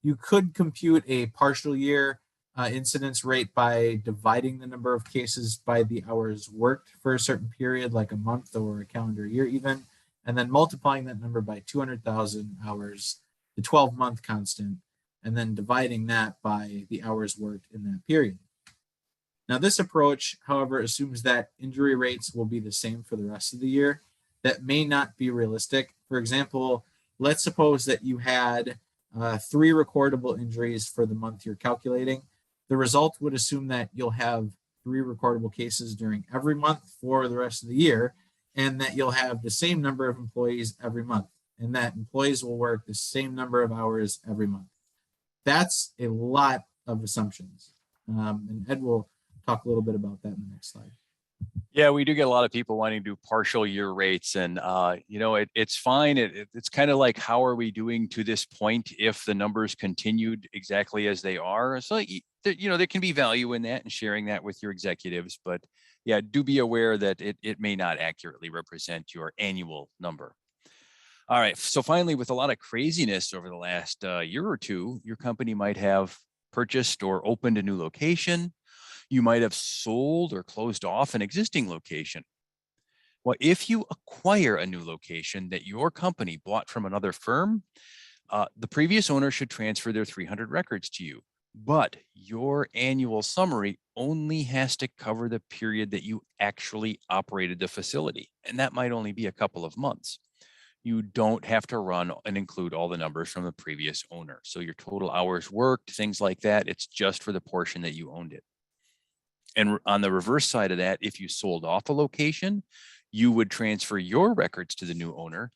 You could compute a partial year incidence rate by dividing the number of cases by the hours worked for a certain period, like a month or a calendar year even, and then multiplying that number by 200,000 hours, the 12-month constant, and then dividing that by the hours worked in that period. Now, this approach, however, assumes that injury rates will be the same for the rest of the year. That may not be realistic. For example, let's suppose that you had 3 recordable injuries for the month you're calculating. The result would assume that you'll have 3 recordable cases during every month for the rest of the year, and that you'll have the same number of employees every month, and that employees will work the same number of hours every month. That's a lot of assumptions. And Ed will talk a little bit about that in the next slide. Yeah, we do get a lot of people wanting to do partial year rates, and it's fine. It's kind of like, how are we doing to this point if the numbers continued exactly as they are? So there can be value in that and sharing that with your executives, but yeah, do be aware that it may not accurately represent your annual number. All right, so finally, with a lot of craziness over the last year or two, your company might have purchased or opened a new location. You might have sold or closed off an existing location. Well, if you acquire a new location that your company bought from another firm, the previous owner should transfer their 300 records to you. But your annual summary only has to cover the period that you actually operated the facility. And that might only be a couple of months. You don't have to run and include all the numbers from the previous owner. So your total hours worked, things like that, it's just for the portion that you owned it. And on the reverse side of that, if you sold off a location, you would transfer your records to the new owner,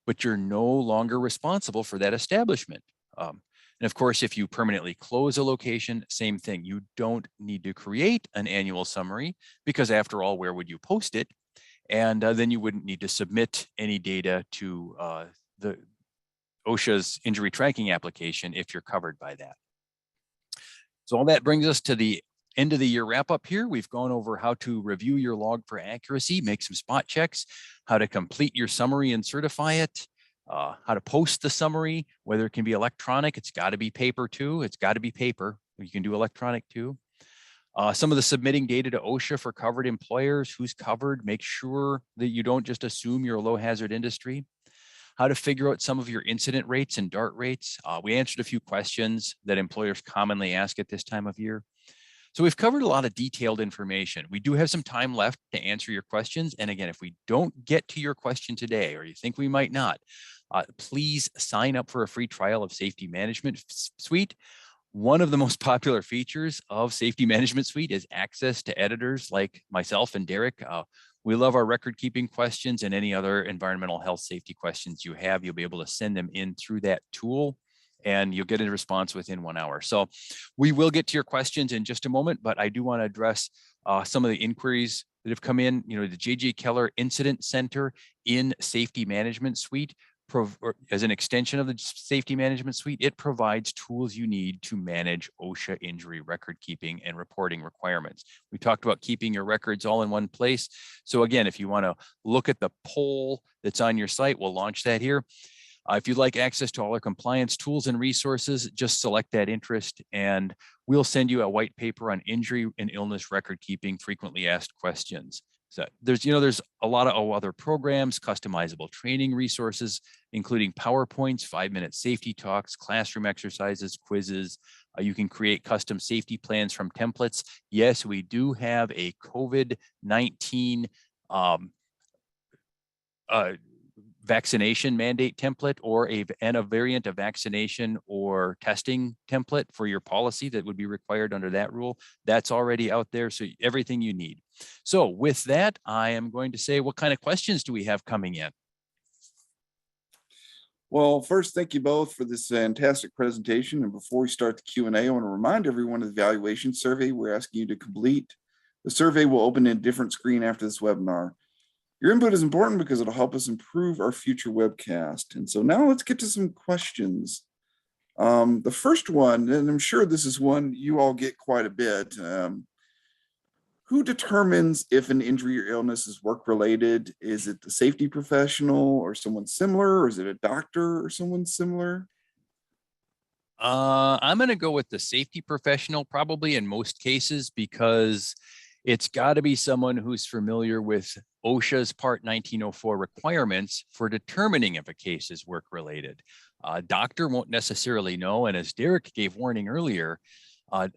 but you're no longer responsible for that establishment. And of course, if you permanently close a location, same thing. You don't need to create an annual summary because, after all, where would you post it? And then you wouldn't need to submit any data to the OSHA's injury tracking application if you're covered by that. So all that brings us to the end of the year wrap up here. We've gone over how to review your log for accuracy, make some spot checks, how to complete your summary and certify it, how to post the summary, whether it can be electronic. It's got to be paper too. It's got to be paper. You can do electronic too. Some of the submitting data to OSHA for covered employers, who's covered, make sure that you don't just assume you're a low hazard industry. How to figure out some of your incident rates and DART rates. We answered a few questions that employers commonly ask at this time of year. So we've covered a lot of detailed information. We do have some time left to answer your questions. And again, if we don't get to your question today, or you think we might not, please sign up for a free trial of Safety Management Suite. One of the most popular features of Safety Management Suite is access to editors like myself and Derek. We love our record keeping questions, and any other environmental health safety questions you have, you'll be able to send them in through that tool, and you'll get a response within 1 hour. So we will get to your questions in just a moment, but I do want to address some of the inquiries that have come in, the J.J. Keller Incident Center in Safety Management Suite, or as an extension of the Safety Management Suite, it provides tools you need to manage OSHA injury record keeping and reporting requirements. We talked about keeping your records all in one place. So again, if you want to look at the poll that's on your site, we'll launch that here. If you'd like access to all our compliance tools and resources, just select that interest and we'll send you a white paper on injury and illness record keeping, frequently asked questions. So there's a lot of other programs, customizable training resources, including PowerPoints, 5-minute safety talks, classroom exercises, quizzes. You can create custom safety plans from templates. Yes, we do have a COVID-19 vaccination mandate template or a variant of vaccination or testing template for your policy that would be required under that rule. That's already out there. So everything you need. So with that, I am going to say, what kind of questions do we have coming in? Well, first, thank you both for this fantastic presentation. And before we start the Q&A, I want to remind everyone of the evaluation survey we're asking you to complete. The survey will open in a different screen after this webinar. Your input is important because it'll help us improve our future webcast. And so now let's get to some questions. The first one, and I'm sure this is one you all get quite a bit. Who determines if an injury or illness is work-related? Is it the safety professional or someone similar, or is it a doctor or someone similar? I'm going to go with the safety professional, probably in most cases, because it's got to be someone who's familiar with OSHA's Part 1904 requirements for determining if a case is work-related. A doctor won't necessarily know, and as Derek gave warning earlier, a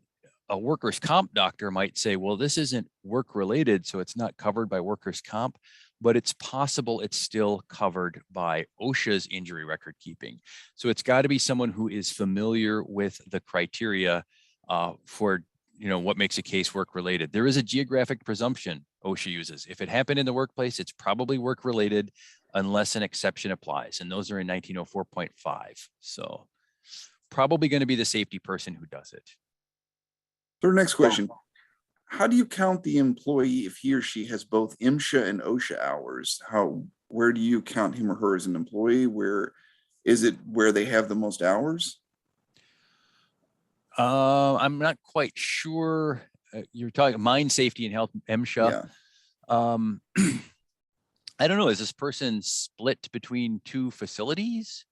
workers' comp doctor might say, well, this isn't work-related, so it's not covered by workers' comp, but it's possible it's still covered by OSHA's injury record keeping. So it's got to be someone who is familiar with the criteria for what makes a case work-related. There is a geographic presumption OSHA uses. If it happened in the workplace, it's probably work-related unless an exception applies. And those are in 1904.5. So probably going to be the safety person who does it. So next question. How do you count the employee if he or she has both MSHA and OSHA hours? Where do you count him or her as an employee? Where is it where they have the most hours? I'm not quite sure. You're talking mine safety and health, MSHA. Yeah. I don't know. Is this person split between two facilities?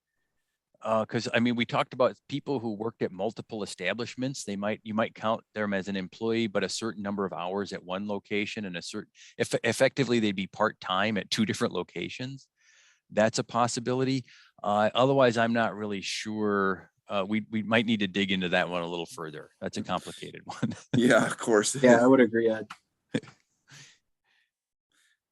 Because I mean, we talked about people who worked at multiple establishments. You might count them as an employee, but a certain number of hours at one location and effectively they'd be part-time at two different locations. That's a possibility. Otherwise, I'm not really sure. We might need to dig into that one a little further. That's a complicated one. Yeah, of course. Yeah, I would agree, Ed.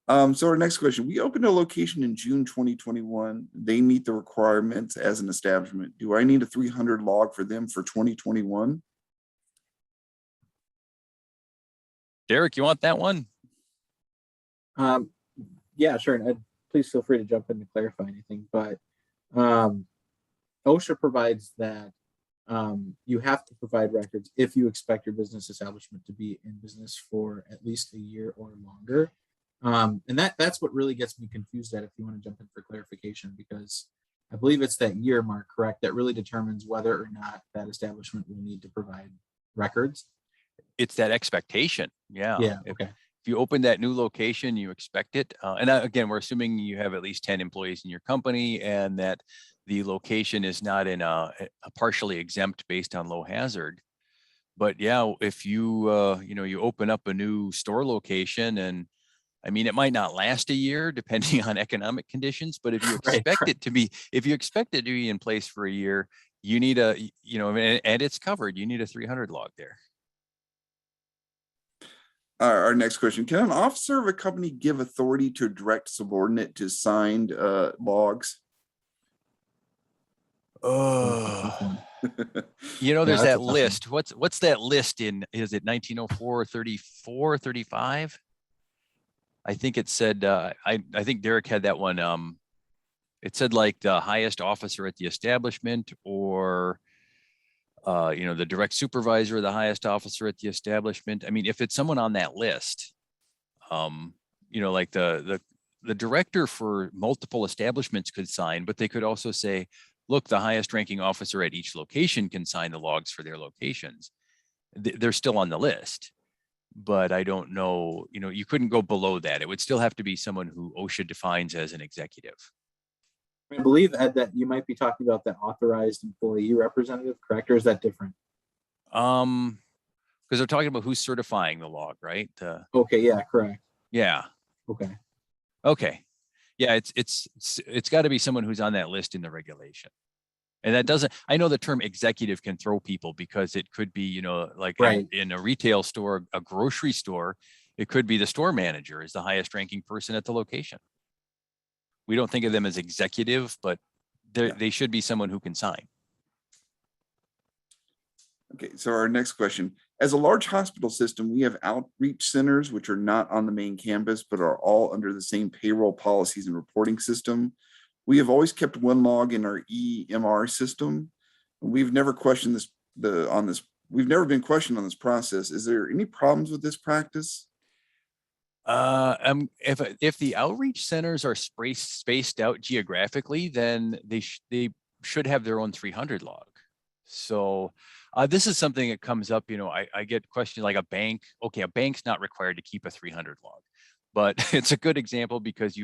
So our next question, we opened a location in June 2021. They meet the requirements as an establishment. Do I need a 300 log for them for 2021? Derek, you want that one? Yeah, sure. And Ed, please feel free to jump in to clarify anything. But OSHA provides that you have to provide records if you expect your business establishment to be in business for at least a year or longer. And that's what really gets me confused at if you want to jump in for clarification, because I believe it's that year mark, correct, that really determines whether or not that establishment will need to provide records. It's that expectation. Yeah. Yeah. Okay. If you open that new location, you expect it. And again, we're assuming you have at least 10 employees in your company and that the location is not in a partially exempt based on low hazard. But yeah, if you, you open up a new store location, and I mean, it might not last a year depending on economic conditions, but if you expect it to be, in place for a year, you need and it's covered, you need a 300 log there. Our next question, can an officer of a company give authority to a direct subordinate to signed logs? Oh, there's that list. What's that list in? Is it 1904, 34, 35? I think it said, I think Derek had that one. It said like the highest officer at the establishment, or, the direct supervisor, or the highest officer at the establishment. I mean, if it's someone on that list, Like the director for multiple establishments could sign, but they could also say, look, the highest ranking officer at each location can sign the logs for their locations. They're still on the list, but I don't know, you couldn't go below that. It would still have to be someone who OSHA defines as an executive. I believe, Ed, that you might be talking about the authorized employee representative, correct? Or is that different? Because they're talking about who's certifying the log, right? Okay, yeah, correct. Yeah. Okay. Okay. Yeah, it's got to be someone who's on that list in the regulation. And that doesn't, I know the term executive can throw people because it could be, like Right. in a retail store, a grocery store, it could be the store manager is the highest ranking person at the location. We don't think of them as executive, but they should be someone who can sign. Okay, so our next question. As a large hospital system, we have outreach centers which are not on the main campus, but are all under the same payroll policies and reporting system. We have always kept one log in our EMR system. We've never questioned we've never been questioned on this process. Is there any problems with this practice? If the outreach centers are spaced out geographically, then they should have their own 300 log. So this is something that comes up, I get questioned like a bank. Okay, a bank's not required to keep a 300 log, but it's a good example because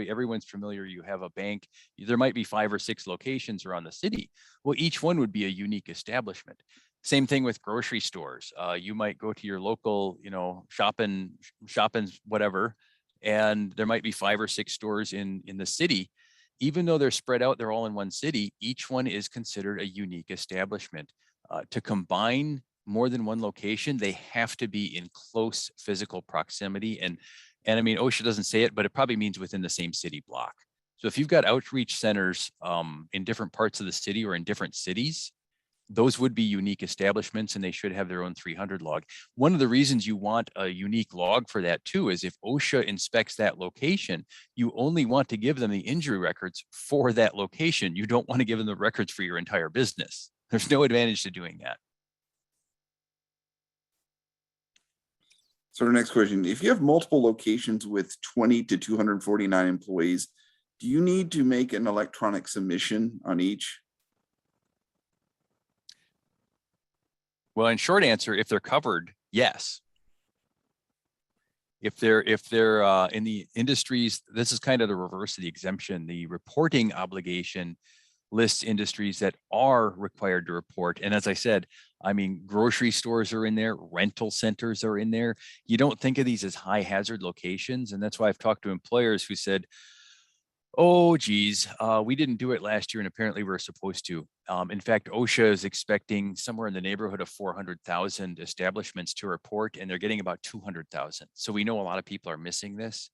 everyone's familiar. You have a bank, there might be 5 or 6 locations around the city. Well, each one would be a unique establishment. Same thing with grocery stores. You might go to your local, shopping, whatever, and there might be 5 or 6 stores in the city. Even though they're spread out, they're all in one city. Each one is considered a unique establishment. To combine more than one location, they have to be in close physical proximity. And I mean, OSHA doesn't say it, but it probably means within the same city block. So if you've got outreach centers in different parts of the city or in different cities, those would be unique establishments and they should have their own 300 log. One of the reasons you want a unique log for that too is if OSHA inspects that location, you only want to give them the injury records for that location. You don't want to give them the records for your entire business. There's no advantage to doing that. So our next question, if you have multiple locations with 20 to 249 employees, do you need to make an electronic submission on each? Well, in short answer, if they're covered, yes. If they're in the industries, this is kind of the reverse of the exemption. The reporting obligation lists industries that are required to report. And as I said, I mean, grocery stores are in there, rental centers are in there. You don't think of these as high hazard locations. And that's why I've talked to employers who said, oh, geez, we didn't do it last year and apparently we're supposed to. In fact, OSHA is expecting somewhere in the neighborhood of 400,000 establishments to report, and they're getting about 200,000. So we know a lot of people are missing this.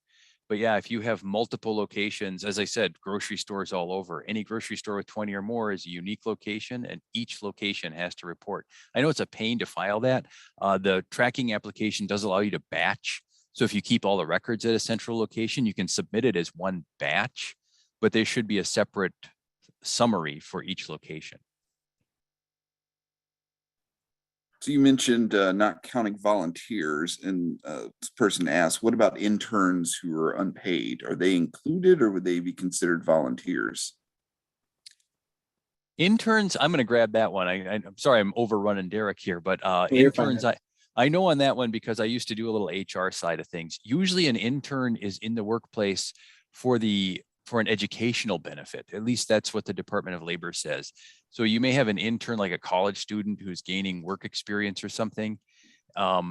But yeah, if you have multiple locations, as I said, grocery stores all over, any grocery store with 20 or more is a unique location and each location has to report. I know it's a pain to file that. The tracking application does allow you to batch. So if you keep all the records at a central location, you can submit it as one batch, but there should be a separate summary for each location. So you mentioned not counting volunteers, and this person asked, what about interns who are unpaid? Are they included or would they be considered volunteers? Interns, I'm going to grab that one. I'm sorry, I'm overrunning Derek here, but You're interns, fine. I know on that one because I used to do a little HR side of things. Usually an intern is in the workplace for an educational benefit. At least that's what the Department of Labor says. So you may have an intern like a college student who's gaining work experience or something. I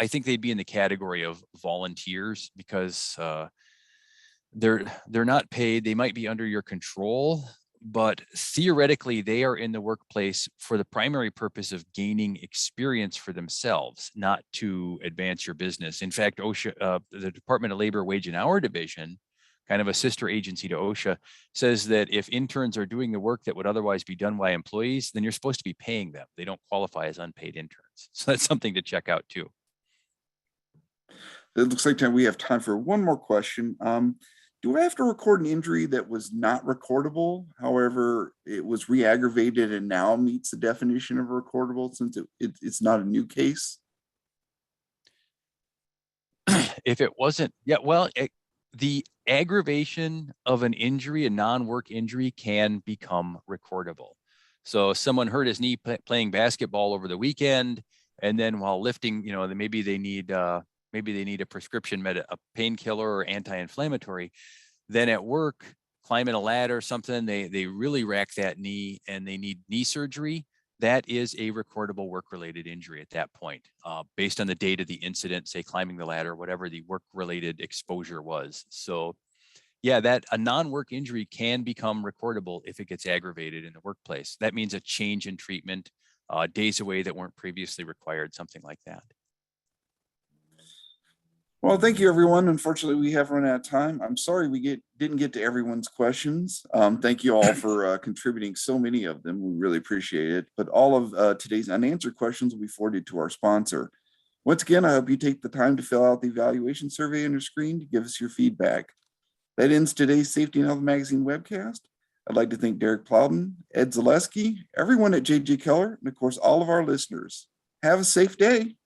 think they'd be in the category of volunteers because they're not paid. They might be under your control, but theoretically they are in the workplace for the primary purpose of gaining experience for themselves, not to advance your business. In fact, OSHA, the Department of Labor Wage and Hour Division, kind of a sister agency to OSHA, says that if interns are doing the work that would otherwise be done by employees, then you're supposed to be paying them. They don't qualify as unpaid interns. So that's something to check out too. It looks like we have time for one more question. Do I have to record an injury that was not recordable? However, it was re-aggravated and now meets the definition of recordable since it's not a new case? if it wasn't, the aggravation of an injury, a non-work injury, can become recordable. So someone hurt his knee playing basketball over the weekend, and then while lifting, maybe they need a prescription a painkiller or anti-inflammatory. Then at work, climbing a ladder or something, they really rack that knee and they need knee surgery. That is a recordable work-related injury at that point, based on the date of the incident, say climbing the ladder, whatever the work-related exposure was. So yeah, that a non-work injury can become recordable if it gets aggravated in the workplace. That means a change in treatment, days away that weren't previously required, something like that. Well, thank you, everyone. Unfortunately, we have run out of time. I'm sorry we didn't get to everyone's questions. Thank you all for contributing so many of them. We really appreciate it. But all of today's unanswered questions will be forwarded to our sponsor. Once again, I hope you take the time to fill out the evaluation survey on your screen to give us your feedback. That ends today's Safety and Health Magazine webcast. I'd like to thank Derek Plowden, Ed Zaleski, everyone at JJ Keller, and of course, all of our listeners. Have a safe day.